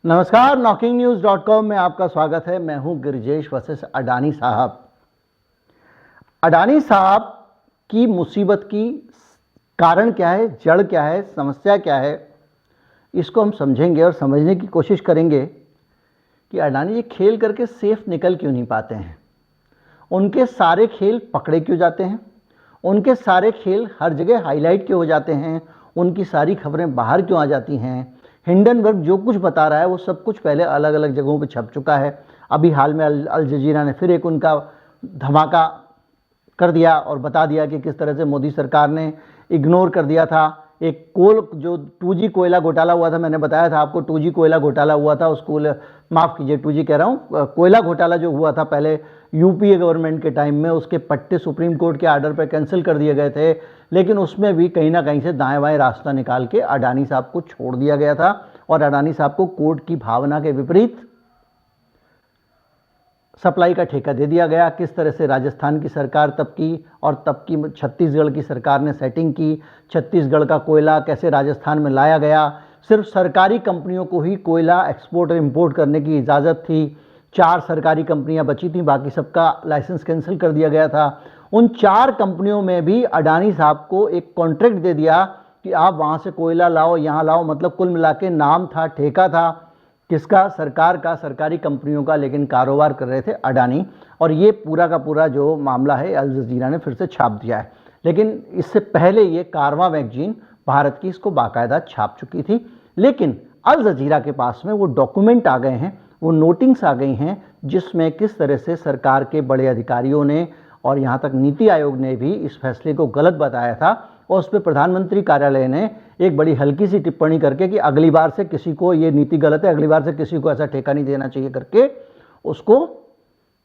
नमस्कार, knocking-news.com में आपका स्वागत है। मैं हूं गिरिजेश वशिष्ठ। अडानी साहब की मुसीबत की कारण क्या है, जड़ क्या है, समस्या क्या है, इसको हम समझेंगे और समझने की कोशिश करेंगे कि अडानी जी खेल करके सेफ निकल क्यों नहीं पाते हैं। उनके सारे खेल पकड़े क्यों जाते हैं, उनके सारे खेल हर जगह हाईलाइट क्यों हो जाते हैं, उनकी सारी खबरें बाहर क्यों आ जाती हैं। हिंडनबर्ग जो कुछ बता रहा है वो सब कुछ पहले अलग अलग जगहों पे छप चुका है। अभी हाल में अल जजीरा ने फिर एक उनका धमाका कर दिया और बता दिया कि किस तरह से मोदी सरकार ने इग्नोर कर दिया था एक जो 2G कोयला घोटाला हुआ था। मैंने बताया था आपको 2G कोयला घोटाला हुआ था। उसको माफ़ कीजिए, 2G कह रहा हूँ, कोयला घोटाला जो हुआ था पहले यूपीए गवर्नमेंट के टाइम में, उसके पट्टे सुप्रीम कोर्ट के आर्डर पर कैंसिल कर दिए गए थे। लेकिन उसमें भी कहीं ना कहीं से दाएं बाएं रास्ता निकाल के अडानी साहब को छोड़ दिया गया था और अडानी साहब को कोर्ट की भावना के विपरीत सप्लाई का ठेका दे दिया गया। किस तरह से राजस्थान की सरकार तब की और तब की छत्तीसगढ़ की सरकार ने सेटिंग की, छत्तीसगढ़ का कोयला कैसे राजस्थान में लाया गया। सिर्फ सरकारी कंपनियों को ही कोयला एक्सपोर्ट और इंपोर्ट करने की इजाज़त थी। 4 सरकारी कंपनियां बची थी, बाकी सबका लाइसेंस कैंसिल कर दिया गया था। उन 4 कंपनियों में भी अडानी साहब को एक कॉन्ट्रैक्ट दे दिया कि आप वहाँ से कोयला लाओ, यहाँ लाओ। मतलब कुल मिला के नाम था, ठेका था किसका? सरकार का, सरकारी कंपनियों का, लेकिन कारोबार कर रहे थे अडानी। और ये पूरा का पूरा जो मामला है अल जजीरा ने फिर से छाप दिया है। लेकिन इससे पहले ये कारवां मैगजीन भारत की इसको बाकायदा छाप चुकी थी। लेकिन अल जजीरा के पास में वो डॉक्यूमेंट आ गए हैं, वो नोटिंग्स आ गई हैं, जिसमें किस तरह से सरकार के बड़े अधिकारियों ने और यहाँ तक नीति आयोग ने भी इस फैसले को गलत बताया था। और उस पर प्रधानमंत्री कार्यालय ने एक बड़ी हल्की सी टिप्पणी करके कि अगली बार से किसी को ये नीति गलत है, अगली बार से किसी को ऐसा ठेका नहीं देना चाहिए करके उसको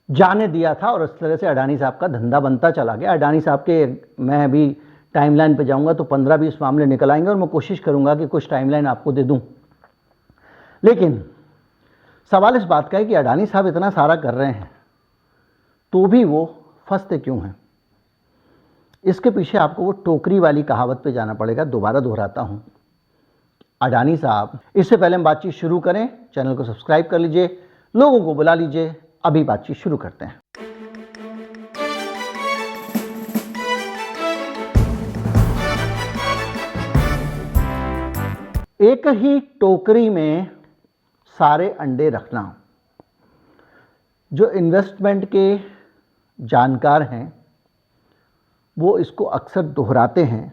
जाने दिया था। और इस तरह से अडानी साहब का धंधा बनता चला गया। अडानी साहब के मैं अभी टाइमलाइन पे जाऊंगा तो 15-20 मामले निकल आएंगे और मैं कोशिश करूंगा कि कुछ टाइमलाइन आपको दे दूं। लेकिन सवाल इस बात का है कि अडानी साहब इतना सारा कर रहे हैं तो भी वो फंसते क्यों हैं। इसके पीछे आपको वो टोकरी वाली कहावत पे जाना पड़ेगा। दोबारा दोहराता हूं, अडानी साहब, इससे पहले हम बातचीत शुरू करें, चैनल को सब्सक्राइब कर लीजिए, लोगों को बुला लीजिए। अभी बातचीत शुरू करते हैं। एक ही टोकरी में सारे अंडे रखना, जो इन्वेस्टमेंट के जानकार हैं वो इसको अक्सर दोहराते हैं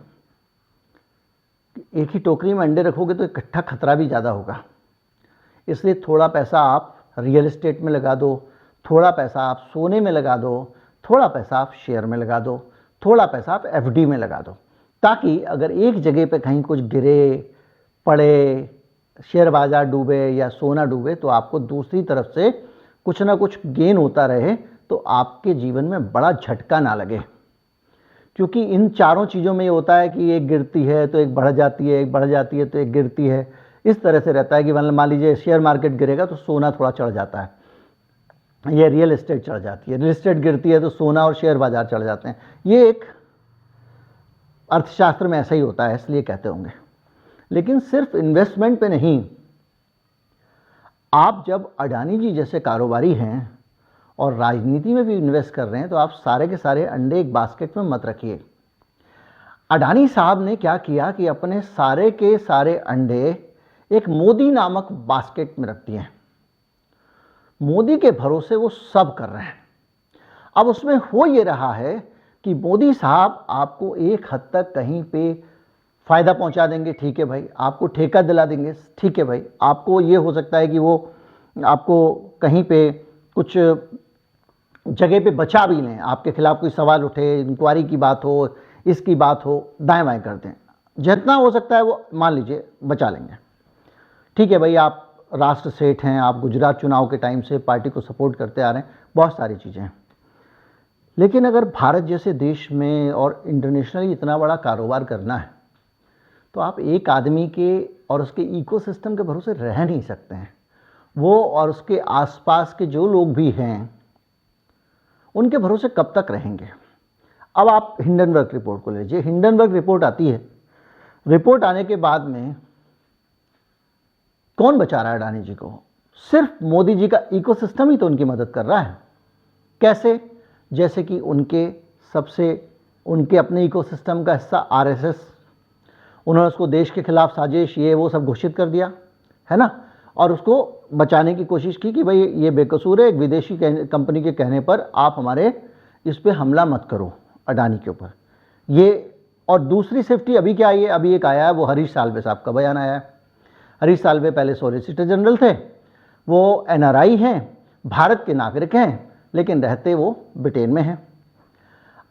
कि एक ही टोकरी में अंडे रखोगे तो इकट्ठा खतरा भी ज़्यादा होगा। इसलिए थोड़ा पैसा आप रियल एस्टेट में लगा दो, थोड़ा पैसा आप सोने में लगा दो, थोड़ा पैसा आप शेयर में लगा दो, थोड़ा पैसा आप एफडी में लगा दो, ताकि अगर एक जगह पे कहीं कुछ गिरे पड़े, शेयर बाजार डूबे या सोना डूबे, तो आपको दूसरी तरफ से कुछ ना कुछ गेन होता रहे, तो आपके जीवन में बड़ा झटका ना लगे। क्योंकि इन चारों चीज़ों में ये होता है कि एक गिरती है तो एक बढ़ जाती है, एक बढ़ जाती है तो एक गिरती है। इस तरह से रहता है कि मान लीजिए शेयर मार्केट गिरेगा तो सोना थोड़ा चढ़ जाता है, ये रियल एस्टेट चढ़ जाती है, रियल एस्टेट गिरती है तो सोना और शेयर बाजार चढ़ जाते हैं। ये एक अर्थशास्त्र में ऐसा ही होता है, इसलिए कहते होंगे। लेकिन सिर्फ इन्वेस्टमेंट पे नहीं, आप जब अडानी जी जैसे कारोबारी हैं और राजनीति में भी इन्वेस्ट कर रहे हैं तो आप सारे के सारे अंडे एक बास्केट में मत रखिए। अडानी साहब ने क्या किया कि अपने सारे के सारे अंडे एक मोदी नामक बास्केट में रख दिए। मोदी के भरोसे वो सब कर रहे हैं। अब उसमें हो ये रहा है कि मोदी साहब आपको एक हद तक कहीं पे फ़ायदा पहुंचा देंगे, ठीक है भाई, आपको ठेका दिला देंगे, ठीक है भाई, आपको ये हो सकता है कि वो आपको कहीं पे कुछ जगह पे बचा भी लें, आपके खिलाफ कोई सवाल उठे, इंक्वायरी की बात हो, इसकी बात हो, दाएं बाएं कर दें, जितना हो सकता है वो मान लीजिए बचा लेंगे। ठीक है भाई, आप राष्ट्र सेठ हैं, आप गुजरात चुनाव के टाइम से पार्टी को सपोर्ट करते आ रहे हैं, बहुत सारी चीज़ें हैं। लेकिन अगर भारत जैसे देश में और इंटरनेशनली इतना बड़ा कारोबार करना है तो आप एक आदमी के और उसके इकोसिस्टम के भरोसे रह नहीं सकते हैं। वो और उसके आसपास के जो लोग भी हैं उनके भरोसे कब तक रहेंगे। अब आप हिंडनबर्ग रिपोर्ट को लीजिए। हिंडनबर्ग रिपोर्ट आती है, रिपोर्ट आने के बाद में कौन बचा रहा है अडानी जी को? सिर्फ मोदी जी का इकोसिस्टम ही तो उनकी मदद कर रहा है। कैसे? जैसे कि उनके अपने इकोसिस्टम का हिस्सा आरएसएस, उन्होंने उसको देश के खिलाफ साजिश ये वो सब घोषित कर दिया है ना, और उसको बचाने की कोशिश की कि भाई ये बेकसूर है, एक विदेशी कंपनी के कहने पर आप हमारे इस पे हमला मत करो अडानी के ऊपर। ये और दूसरी सेफ्टी अभी क्या आई है, अभी एक आया है, वो हरीश साल्वे साहब का बयान आया है। हरीश साल्वे पहले सॉलिसिटर जनरल थे, वो एनआरआई हैं, भारत के नागरिक हैं, लेकिन रहते वो ब्रिटेन में हैं।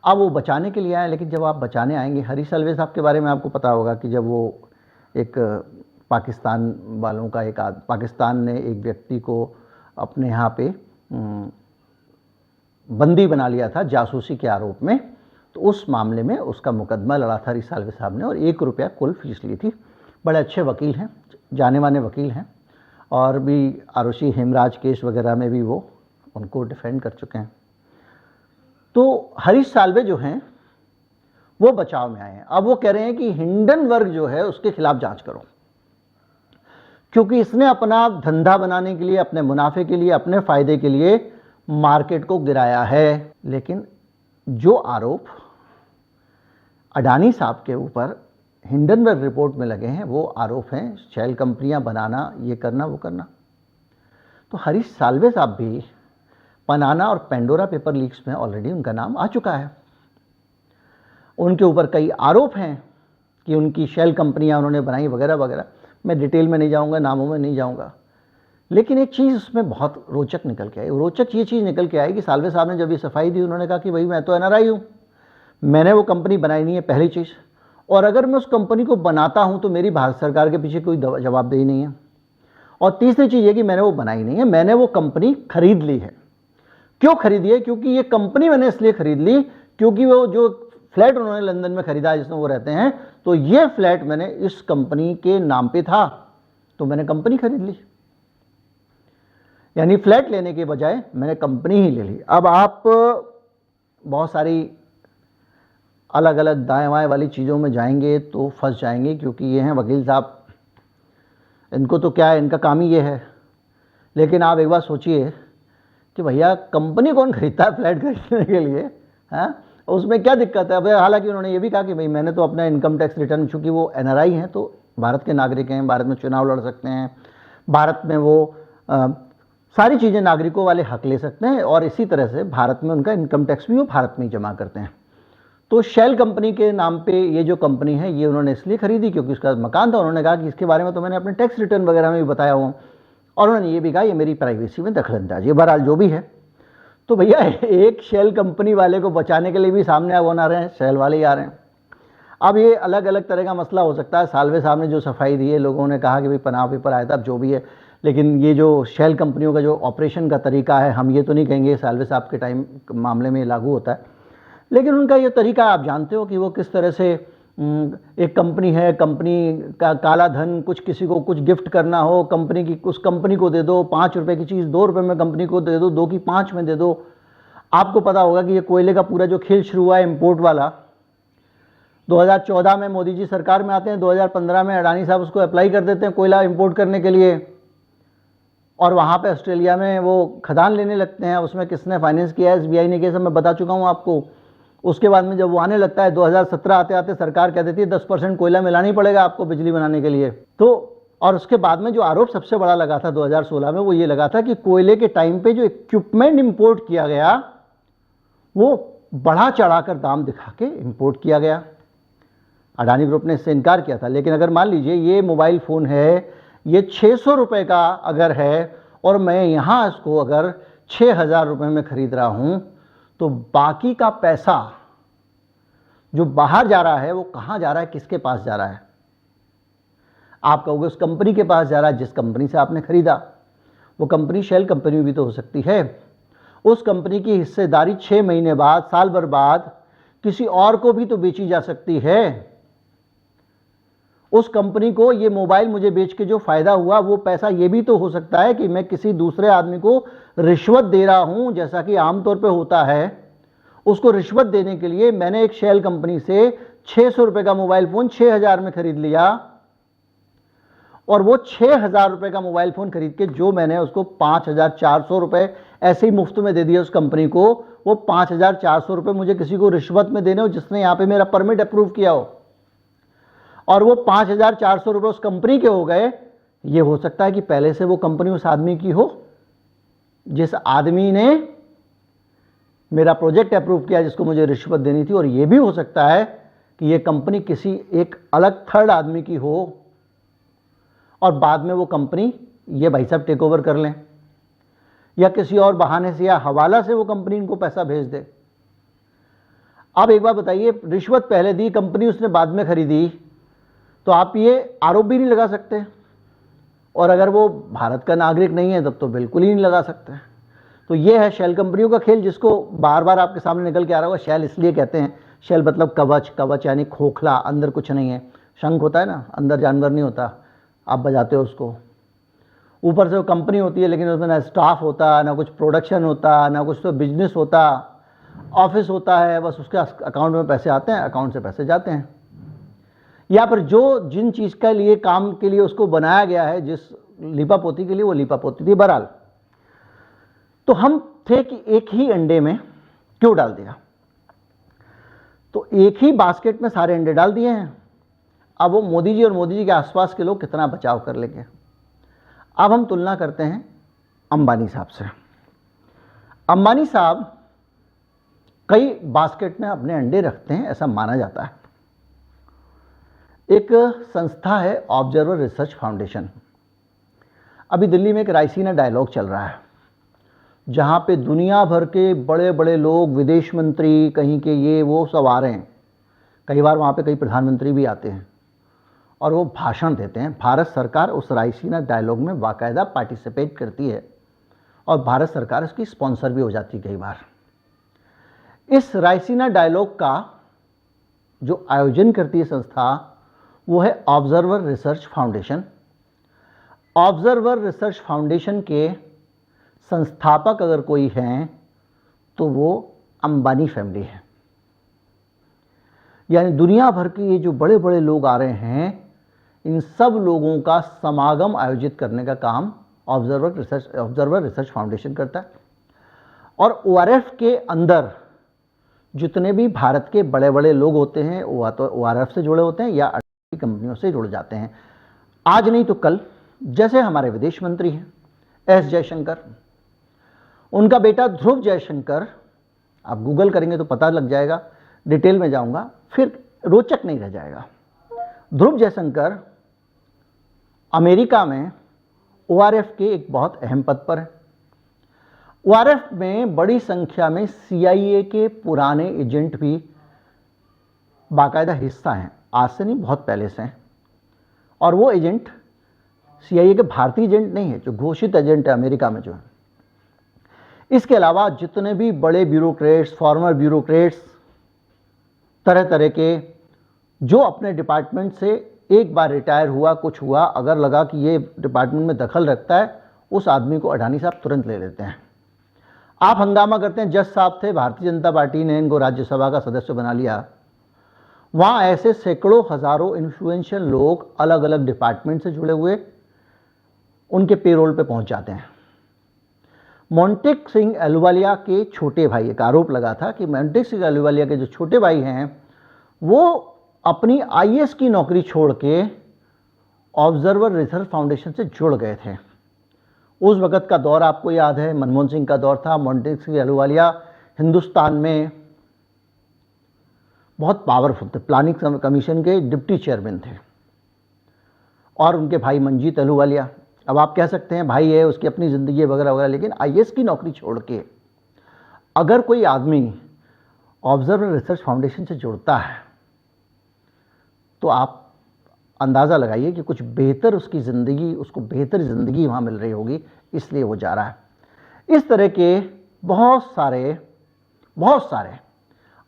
अब वो बचाने के लिए आए, लेकिन जब आप बचाने आएंगे, हरीश साल्वे साहब के बारे में आपको पता होगा कि जब वो एक पाकिस्तान वालों का पाकिस्तान ने एक व्यक्ति को अपने यहाँ पे बंदी बना लिया था जासूसी के आरोप में, तो उस मामले में उसका मुकदमा लड़ा था हरीश साल्वे साहब ने और 1 रुपया कुल फीस ली थी। बड़े अच्छे वकील हैं, जाने माने वकील हैं, और भी आरोशी हेमराज केस वगैरह में भी वो उनको डिफेंड कर चुके हैं। तो हरीश साल्वे जो हैं वो बचाव में आए हैं। अब वो कह रहे हैं कि हिंडनबर्ग जो है उसके खिलाफ जांच करो, क्योंकि इसने अपना धंधा बनाने के लिए, अपने मुनाफे के लिए, अपने फायदे के लिए मार्केट को गिराया है। लेकिन जो आरोप अडानी साहब के ऊपर हिंडनबर्ग रिपोर्ट में लगे हैं वो आरोप हैं शेल कंपनियां बनाना, ये करना वो करना। तो हरीश साल्वे साहब भी पनाना और पेंडोरा पेपर लीक्स में ऑलरेडी उनका नाम आ चुका है। उनके ऊपर कई आरोप हैं कि उनकी शेल कंपनियां उन्होंने बनाई वगैरह वगैरह। मैं डिटेल में नहीं जाऊंगा, नामों में नहीं जाऊंगा, लेकिन एक चीज़ उसमें बहुत रोचक निकल के आई। रोचक ये चीज़ निकल के आई कि साल्वे साहब ने जब ये सफाई दी, उन्होंने कहा कि भाई मैं तो एनआरआई हूँ, मैंने वो कंपनी बनाई नहीं है, पहली चीज़, और अगर मैं उस कंपनी को बनाता हूँ तो मेरी भारत सरकार के पीछे कोई जवाबदेही नहीं है, और तीसरी चीज़ ये कि मैंने वो बनाई नहीं है, मैंने वो कंपनी खरीद ली है। क्यों खरीदी है? क्योंकि ये कंपनी मैंने इसलिए खरीद ली क्योंकि वो जो फ्लैट उन्होंने लंदन में खरीदा जिसमें वो रहते हैं, तो ये फ्लैट मैंने इस कंपनी के नाम पे था, तो मैंने कंपनी खरीद ली। यानी फ्लैट लेने के बजाय मैंने कंपनी ही ले ली। अब आप बहुत सारी अलग अलग दाएं बाएं वाली चीज़ों में जाएंगे तो फंस जाएंगे, क्योंकि ये हैं वकील साहब, इनको तो क्या है, इनका काम ही ये है। लेकिन आप एक बार सोचिए कि भैया कंपनी कौन खरीदता है फ्लैट खरीदने के लिए? हाँ, उसमें क्या दिक्कत है? हालांकि उन्होंने ये भी कहा कि भाई मैंने तो अपना इनकम टैक्स रिटर्न, चूँकि वो एनआरआई हैं तो भारत के नागरिक हैं, भारत में चुनाव लड़ सकते हैं, भारत में वो सारी चीज़ें नागरिकों वाले हक ले सकते हैं, और इसी तरह से भारत में उनका इनकम टैक्स भी वो भारत में ही जमा करते हैं। तो शेल कंपनी के नाम पे ये जो कंपनी है ये उन्होंने इसलिए खरीदी क्योंकि उसका मकान था। उन्होंने कहा कि इसके बारे में तो मैंने अपने टैक्स रिटर्न वगैरह में भी बताया हूँ, और उन्होंने ये भी कहा ये मेरी प्राइवेसी में दखलंदाजी। बहरहाल जो भी है, तो भैया एक शेल कंपनी वाले को बचाने के लिए भी सामने आ रहे हैं, शेल वाले ही आ रहे हैं। अब ये अलग अलग तरह का मसला हो सकता है। साल्वे साहब ने जो सफाई दी है, लोगों ने कहा कि भाई पनाह पेपर आया था, अब जो भी है, लेकिन ये जो शेल कंपनियों का जो ऑपरेशन का तरीका है, हम ये तो नहीं कहेंगे साल्वे साहब के टाइम मामले में लागू होता है, लेकिन उनका ये तरीका आप जानते हो कि वो किस तरह से एक कंपनी है, कंपनी का काला धन, कुछ किसी को कुछ गिफ्ट करना हो, कंपनी की उस कंपनी को दे दो, 5 रुपये की चीज़ 2 रुपये में कंपनी को दे दो, 2 की 5 में दे दो। आपको पता होगा कि ये कोयले का पूरा जो खेल शुरू हुआ है इम्पोर्ट वाला, 2014 में मोदी जी सरकार में आते हैं, 2015 में अडानी साहब उसको अप्लाई कर देते हैं कोयला इंपोर्ट करने के लिए, और वहाँ पे ऑस्ट्रेलिया में वो खदान लेने लगते हैं। उसमें किसने फाइनेंस किया है? एसबीआई ने किया, सब मैं बता चुका हूँ आपको। उसके बाद में जब वो आने लगता है 2017 आते आते सरकार कह देती है 10% कोयला मिलाना ही पड़ेगा आपको बिजली बनाने के लिए। तो और उसके बाद में जो आरोप सबसे बड़ा लगा था 2016 में, वो ये लगा था कि कोयले के टाइम पे जो इक्विपमेंट इंपोर्ट किया गया वो बढ़ा चढ़ा कर दाम दिखा के इंपोर्ट किया गया। अडानी ग्रुप ने इससे इनकार किया था। लेकिन अगर मान लीजिए ये मोबाइल फ़ोन है, ये 600 रुपये का अगर है, और मैं यहाँ इसको अगर 6000 रुपये में ख़रीद रहा हूँ, तो बाकी का पैसा जो बाहर जा रहा है वो कहाँ जा रहा है, किसके पास जा रहा है? आप कहोगे उस कंपनी के पास जा रहा है जिस कंपनी से आपने ख़रीदा। वो कंपनी शेल कंपनी भी तो हो सकती है। उस कंपनी की हिस्सेदारी 6 महीने बाद, साल भर बाद किसी और को भी तो बेची जा सकती है। उस कंपनी को ये मोबाइल मुझे बेच के जो फ़ायदा हुआ, वो पैसा ये भी तो हो सकता है कि मैं किसी दूसरे आदमी को रिश्वत दे रहा हूं, जैसा कि आमतौर पे होता है। उसको रिश्वत देने के लिए मैंने एक शेल कंपनी से 600 रुपये का मोबाइल फ़ोन 6000 में ख़रीद लिया, और वो 6,000 रुपये का मोबाइल फ़ोन खरीद के जो मैंने उसको 5,400 रुपये ऐसे ही मुफ्त में दे दिया उस कंपनी को, वो 5,400 रुपये मुझे किसी को रिश्वत में देने हो जिसने यहाँ पे मेरा परमिट अप्रूव किया हो, और वो 5,400 रुपये उस कंपनी के हो गए। ये हो सकता है कि पहले से वो कंपनी उस आदमी की हो, जिस आदमी ने मेरा प्रोजेक्ट अप्रूव किया जिसको मुझे रिश्वत देनी थी, और ये भी हो सकता है कि ये कंपनी किसी एक अलग थर्ड आदमी की हो और बाद में वो कंपनी ये भाई साहब टेक ओवर कर लें, या किसी और बहाने से या हवाला से वो कंपनी इनको पैसा भेज दे। अब एक बात बताइए, रिश्वत पहले दी, कंपनी उसने बाद में खरीदी, तो आप ये आरोप भी नहीं लगा सकते, और अगर वो भारत का नागरिक नहीं है तब तो बिल्कुल ही नहीं लगा सकते। तो ये है शेल कंपनियों का खेल, जिसको बार बार आपके सामने निकल के आ रहा होगा। शेल इसलिए कहते हैं, शेल मतलब कवच, कवच यानी खोखला, अंदर कुछ नहीं है। शंख होता है ना, अंदर जानवर नहीं होता, आप बजाते हो उसको। ऊपर से वो कंपनी होती है लेकिन उसमें ना स्टाफ होता, ना कुछ प्रोडक्शन होता, ना कुछ तो बिजनेस होता, ऑफिस होता है, बस उसके अकाउंट में पैसे आते हैं, अकाउंट से पैसे जाते हैं। या फिर जो जिन चीज़ के लिए काम के लिए उसको बनाया गया है, जिस लीपापोती के लिए वो लीपापोती थी। बहरहाल, तो हम थे कि एक ही अंडे में क्यों डाल दिया, तो एक ही बास्केट में सारे अंडे डाल दिए हैं। अब वो मोदी जी और मोदी जी के आसपास के लोग कितना बचाव कर लेंगे। अब हम तुलना करते हैं अंबानी साहब से। अंबानी साहब कई बास्केट में अपने अंडे रखते हैं, ऐसा माना जाता है। एक संस्था है ऑब्जर्वर रिसर्च फाउंडेशन। अभी दिल्ली में एक रायसीना डायलॉग चल रहा है, जहाँ पे दुनिया भर के बड़े बड़े लोग, विदेश मंत्री, कहीं के ये वो सब आ रहे हैं। कई बार वहाँ पे कई प्रधानमंत्री भी आते हैं और वो भाषण देते हैं। भारत सरकार उस रायसीना डायलॉग में बाकायदा पार्टिसिपेट करती है और भारत सरकार उसकी स्पॉन्सर भी हो जाती है कई बार। इस रायसीना डायलॉग का जो आयोजन करती है संस्था, वो है observer research foundation. Observer research foundation के संस्थापक अगर कोई हैं तो वो अंबानी फैमिली है। यानी दुनिया भर के ये जो बड़े बड़े लोग आ रहे हैं, इन सब लोगों का समागम आयोजित करने का काम ऑब्जर्वर रिसर्च फाउंडेशन करता है। और ORF के अंदर जितने भी भारत के बड़े बड़े लोग होते हैं, वो तो ORF से जुड़े होते हैं या कंपनियों से जुड़ जाते हैं। आज नहीं तो कल, जैसे हमारे विदेश मंत्री हैं एस जयशंकर, उनका बेटा ध्रुव जयशंकर, आप गूगल करेंगे तो पता लग जाएगा, डिटेल में जाऊंगा फिर रोचक नहीं रह जाएगा। ध्रुव जयशंकर अमेरिका में ORF के एक बहुत अहम पद पर है। ORF में बड़ी संख्या में CIA के पुराने एजेंट भी बाकायदा हिस्सा हैं, आज से नहीं बहुत पहले से हैं। और वो एजेंट CIA के भारतीय एजेंट नहीं है, जो घोषित एजेंट है अमेरिका में जो है। इसके अलावा जितने भी बड़े ब्यूरोक्रेट्स, फॉर्मर ब्यूरोक्रेट्स, तरह तरह के, जो अपने डिपार्टमेंट से एक बार रिटायर हुआ, कुछ हुआ, अगर लगा कि ये डिपार्टमेंट में दखल रखता है, उस आदमी को अडानी साहब तुरंत ले लेते हैं। आप हंगामा करते हैं, जज साहब थे, भारतीय जनता पार्टी ने इनको राज्यसभा का सदस्य बना लिया। वहाँ ऐसे सैकड़ों हजारों इन्फ्लुएंशियल लोग अलग अलग डिपार्टमेंट से जुड़े हुए उनके पेरोल पे पहुंच जाते हैं। मोंटेक सिंह अहलूवालिया के छोटे भाई, एक आरोप लगा था कि मोंटेक सिंह अहलूवालिया के जो छोटे भाई हैं वो अपनी IAS की नौकरी छोड़ के ऑब्जर्वर रिसर्च फाउंडेशन से जुड़ गए थे। उस वक़्त का दौर आपको याद है, मनमोहन सिंह का दौर था। मोंटेक सिंह अहलूवालिया हिंदुस्तान में बहुत पावरफुल थे, प्लानिंग कमीशन के डिप्टी चेयरमैन थे। और उनके भाई मंजीत अहलूवालिया, अब आप कह सकते हैं भाई है, उसकी अपनी ज़िंदगी वगैरह वगैरह, लेकिन IAS की नौकरी छोड़ के अगर कोई आदमी ऑब्जर्वर रिसर्च फाउंडेशन से जुड़ता है तो आप अंदाज़ा लगाइए कि कुछ बेहतर उसकी ज़िंदगी, उसको बेहतर ज़िंदगी वहाँ मिल रही होगी, इसलिए वो जा रहा है। इस तरह के बहुत सारे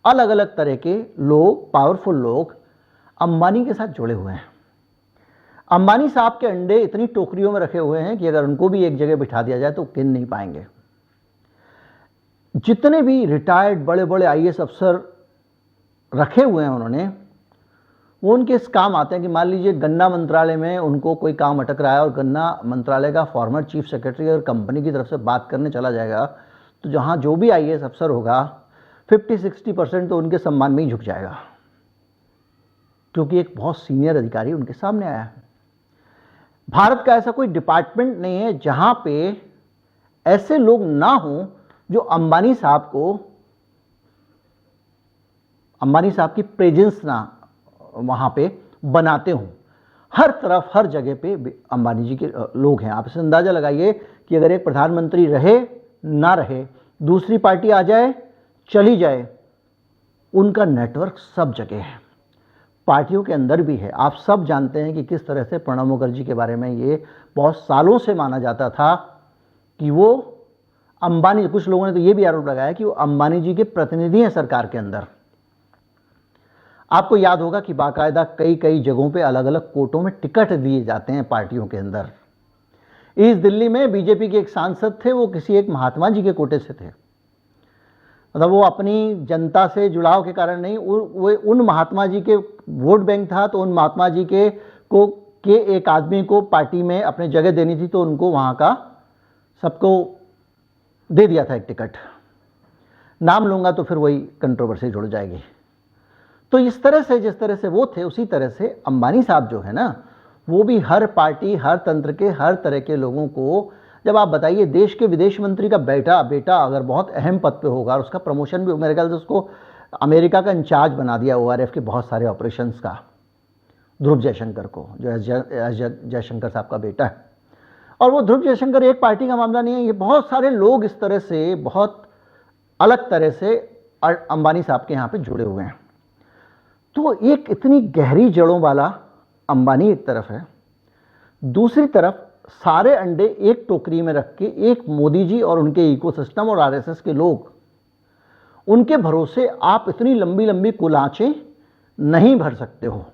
अलग अलग तरह के लोग, पावरफुल लोग अंबानी के साथ जुड़े हुए हैं। अंबानी साहब के अंडे इतनी टोकरियों में रखे हुए हैं कि अगर उनको भी एक जगह बिठा दिया जाए तो गिन नहीं पाएंगे। जितने भी रिटायर्ड बड़े बड़े IAS अफसर रखे हुए हैं उन्होंने, वो उनके इस काम आते हैं कि मान लीजिए गन्ना मंत्रालय में उनको कोई काम अटक रहा है और गन्ना मंत्रालय का फॉर्मर चीफ सेक्रेटरी अगर कंपनी की तरफ से बात करने चला जाएगा तो जहाँ जो भी आईएएस अफसर होगा 50-60% तो उनके सम्मान में ही झुक जाएगा, क्योंकि एक बहुत सीनियर अधिकारी उनके सामने आया है। भारत का ऐसा कोई डिपार्टमेंट नहीं है जहां पे ऐसे लोग ना हों जो अंबानी साहब की प्रेजेंस ना वहां पे बनाते हों। हर तरफ हर जगह पे अंबानी जी के लोग हैं। आप इसे अंदाजा लगाइए कि अगर एक प्रधानमंत्री रहे ना रहे, दूसरी पार्टी आ जाए चली जाए, उनका नेटवर्क सब जगह है, पार्टियों के अंदर भी है। आप सब जानते हैं कि किस तरह से प्रणब मुखर्जी के बारे में ये बहुत सालों से माना जाता था कि वो अंबानी, कुछ लोगों ने तो ये भी आरोप लगाया कि वो अंबानी जी के प्रतिनिधि हैं सरकार के अंदर। आपको याद होगा कि बाकायदा कई कई जगहों पे अलग अलग कोटों में टिकट दिए जाते हैं पार्टियों के अंदर। इस दिल्ली में बीजेपी के एक सांसद थे, वो किसी एक महात्मा जी के कोटे से थे, मतलब वो अपनी जनता से जुड़ाव के कारण नहीं, वो उन महात्मा जी के वोट बैंक था, तो उन महात्मा जी के एक आदमी को पार्टी में अपने जगह देनी थी, तो उनको वहाँ का सबको दे दिया था एक टिकट। नाम लूँगा तो फिर वही कंट्रोवर्सी जुड़ जाएगी। तो इस तरह से, जिस तरह से वो थे, उसी तरह से अंबानी साहब जो है ना, वो भी हर पार्टी, हर तंत्र के, हर तरह के लोगों को, जब आप बताइए देश के विदेश मंत्री का बेटा अगर बहुत अहम पद पे होगा और उसका प्रमोशन भी, मेरे ख्याल से उसको अमेरिका का इंचार्ज बना दिया ORF के बहुत सारे ऑपरेशंस का, ध्रुव जयशंकर को, जो एस जयशंकर साहब का बेटा है। और वो ध्रुव जयशंकर एक पार्टी का मामला नहीं है, ये बहुत सारे लोग इस तरह से, बहुत अलग तरह से अंबानी साहब के यहाँ पे जुड़े हुए हैं। तो एक इतनी गहरी जड़ों वाला अंबानी एक तरफ है, दूसरी तरफ सारे अंडे एक टोकरी में रख के एक मोदी जी और उनके इकोसिस्टम और RSS के लोग, उनके भरोसे आप इतनी लंबी लंबी कुलांचें नहीं भर सकते हो।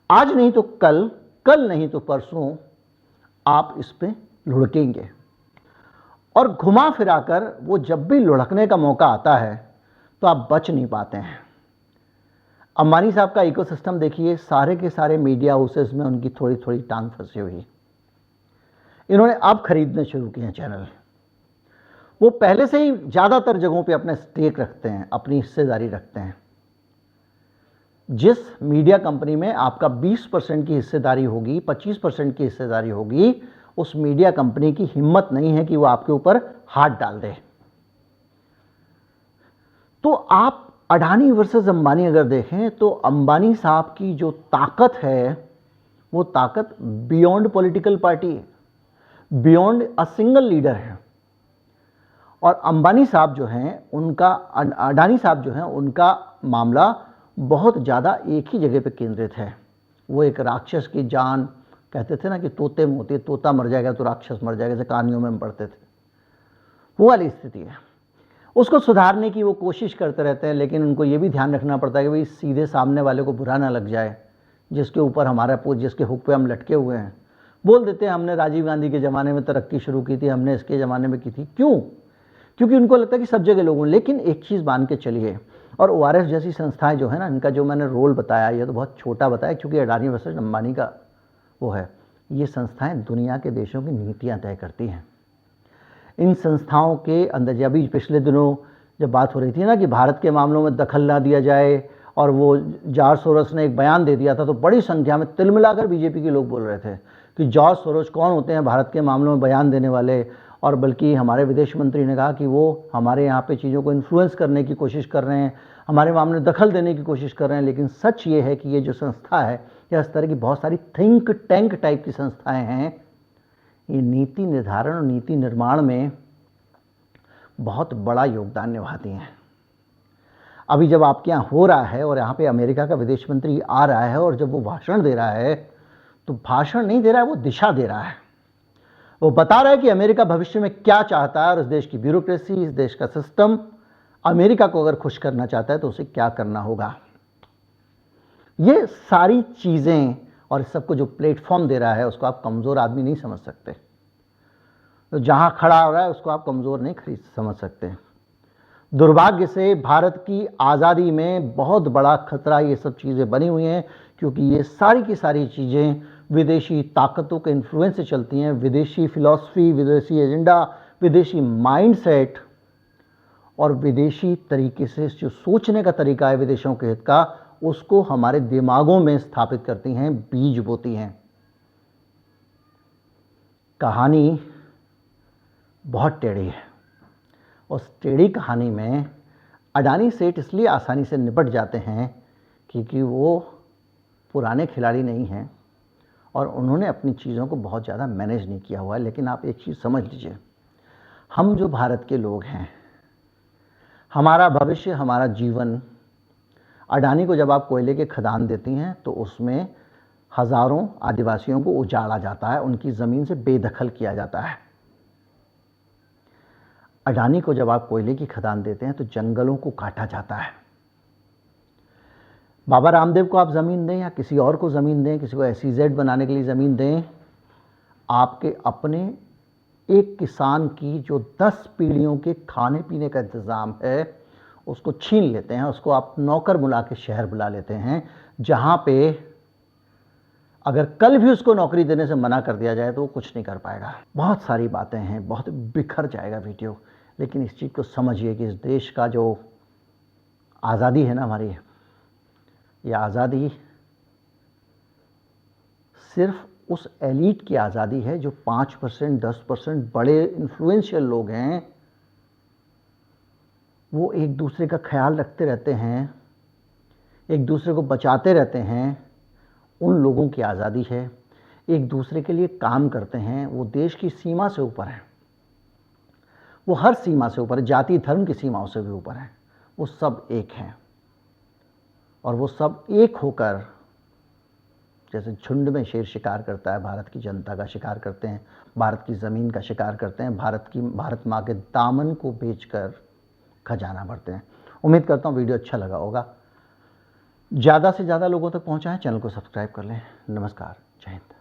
आज नहीं तो कल, कल नहीं तो परसों आप इस पे लुढ़केंगे, और घुमा फिराकर वो जब भी लुढ़कने का मौका आता है तो आप बच नहीं पाते हैं। अंबानी साहब का इकोसिस्टम देखिए, सारे के सारे मीडिया हाउसेस में उनकी थोड़ी थोड़ी टांग फंसी हुई। इन्होंने अब खरीदने शुरू किए हैं चैनल। वो पहले से ही ज़्यादातर जगहों पे अपने स्टेक रखते हैं, अपनी हिस्सेदारी रखते हैं। जिस मीडिया कंपनी में आपका 20% की हिस्सेदारी होगी, 25% की हिस्सेदारी होगी, उस मीडिया कंपनी की हिम्मत नहीं है कि वो आपके ऊपर हाथ डाल दे। तो आप अडानी वर्सेस अंबानी अगर देखें तो अंबानी साहब की जो ताकत है, वो ताकत बियॉन्ड पॉलिटिकल पार्टी है, बियॉन्ड अ सिंगल लीडर है। और अंबानी साहब जो हैं उनका, अडानी साहब जो हैं उनका मामला बहुत ज़्यादा एक ही जगह पे केंद्रित है। वो एक राक्षस की जान, कहते थे ना कि तोते मोती, तोता मर जाएगा तो राक्षस मर जाएगा, जैसे कहानियों में पढ़ते थे, वो वाली स्थिति है। उसको सुधारने की वो कोशिश करते रहते हैं, लेकिन उनको ये भी ध्यान रखना पड़ता है कि भाई सीधे सामने वाले को बुरा ना लग जाए, जिसके ऊपर हमारा जिसके हुक पे हम लटके हुए हैं। बोल देते हैं हमने राजीव गांधी के ज़माने में तरक्की शुरू की थी, हमने इसके ज़माने में की थी। क्यों? क्योंकि उनको लगता है कि सब जगह लोगों। लेकिन एक चीज़ मान के चलिए, और ORS जैसी संस्थाएं जो है ना, इनका जो मैंने रोल बताया, ये तो बहुत छोटा बताया क्योंकि अडानी वर्सेस अंबानी का वो है। ये संस्थाएं दुनिया के देशों की नीतियाँ तय करती हैं। इन संस्थाओं के अंदर, अभी पिछले दिनों जब बात हो रही थी ना कि भारत के मामलों में दखल ना दिया जाए, और वो जॉर्ज सोरोस ने एक बयान दे दिया था, तो बड़ी संख्या में तिलमिलाकर बीजेपी के लोग बोल रहे थे कि जॉर्ज सोरोस कौन होते हैं भारत के मामलों में बयान देने वाले। और बल्कि हमारे विदेश मंत्री ने कहा कि वो हमारे यहाँ पे चीज़ों को इन्फ्लुएंस करने की कोशिश कर रहे हैं, हमारे मामले में दखल देने की कोशिश कर रहे हैं। लेकिन सच ये है कि ये जो संस्था है, या इस तरह की बहुत सारी थिंक टैंक टाइप की संस्थाएं हैं, ये नीति निर्धारण और नीति निर्माण में बहुत बड़ा योगदान निभाती हैं। अभी जब आपके यहाँ हो रहा है और यहाँ पे अमेरिका का विदेश मंत्री आ रहा है, और जब वो भाषण दे रहा है, तो भाषण नहीं दे रहा है, वो दिशा दे रहा है। वो बता रहा है कि अमेरिका भविष्य में क्या चाहता है, और इस देश की ब्यूरोक्रेसी, इस देश का सिस्टम अमेरिका को अगर खुश करना चाहता है तो उसे क्या करना होगा। ये सारी चीज़ें और इस सबको जो प्लेटफॉर्म दे रहा है, उसको आप कमज़ोर आदमी नहीं समझ सकते। तो जहाँ खड़ा हो रहा है उसको आप कमज़ोर नहीं समझ सकते। दुर्भाग्य से भारत की आज़ादी में बहुत बड़ा खतरा ये सब चीज़ें बनी हुई हैं, क्योंकि ये सारी की सारी चीज़ें विदेशी ताकतों के इन्फ्लुएंस से चलती हैं। विदेशी फिलॉसफी, विदेशी एजेंडा, विदेशी माइंडसेट और विदेशी तरीके से जो सोचने का तरीका है विदेशों के हित का, उसको हमारे दिमागों में स्थापित करती हैं, बीज बोती हैं। कहानी बहुत टेढ़ी है। उस टेढ़ी कहानी में अडानी सेठ इसलिए आसानी से निपट जाते हैं क्योंकि वो पुराने खिलाड़ी नहीं हैं और उन्होंने अपनी चीज़ों को बहुत ज़्यादा मैनेज नहीं किया हुआ है। लेकिन आप एक चीज़ समझ लीजिए, हम जो भारत के लोग हैं, हमारा भविष्य, हमारा जीवन, अडानी को जब आप कोयले के खदान देती हैं तो उसमें हज़ारों आदिवासियों को उजाड़ा जाता है, उनकी ज़मीन से बेदखल किया जाता है। अडानी को जब आप कोयले की खदान देते हैं तो जंगलों को काटा जाता है। बाबा रामदेव को आप ज़मीन दें या किसी और को ज़मीन दें, किसी को SEZ बनाने के लिए ज़मीन दें, आपके अपने एक किसान की जो 10 पीढ़ियों के खाने पीने का इंतज़ाम है उसको छीन लेते हैं। उसको आप नौकर बुला के शहर बुला लेते हैं, जहाँ पे अगर कल भी उसको नौकरी देने से मना कर दिया जाए तो वो कुछ नहीं कर पाएगा। बहुत सारी बातें हैं, बहुत बिखर जाएगा वीडियो, लेकिन इस चीज़ को समझिए कि इस देश का जो आज़ादी है ना हमारी, ये आज़ादी सिर्फ उस एलीट की आज़ादी है जो 5%, 10% बड़े इन्फ्लुएंशियल लोग हैं, वो एक दूसरे का ख्याल रखते रहते हैं, एक दूसरे को बचाते रहते हैं, उन लोगों की आज़ादी है। एक दूसरे के लिए काम करते हैं, वो देश की सीमा से ऊपर है, वो हर सीमा से ऊपर है, जाति धर्म की सीमाओं से भी ऊपर है। वो सब एक हैं और वो सब एक होकर, जैसे झुंड में शेर शिकार करता है, भारत की जनता का शिकार करते हैं, भारत की ज़मीन का शिकार करते हैं, भारत माँ के दामन को बेचकर खजाना भरते हैं। उम्मीद करता हूँ वीडियो अच्छा लगा होगा, ज़्यादा से ज़्यादा लोगों तक पहुँचाएं, चैनल को सब्सक्राइब कर लें। नमस्कार, जय हिंद।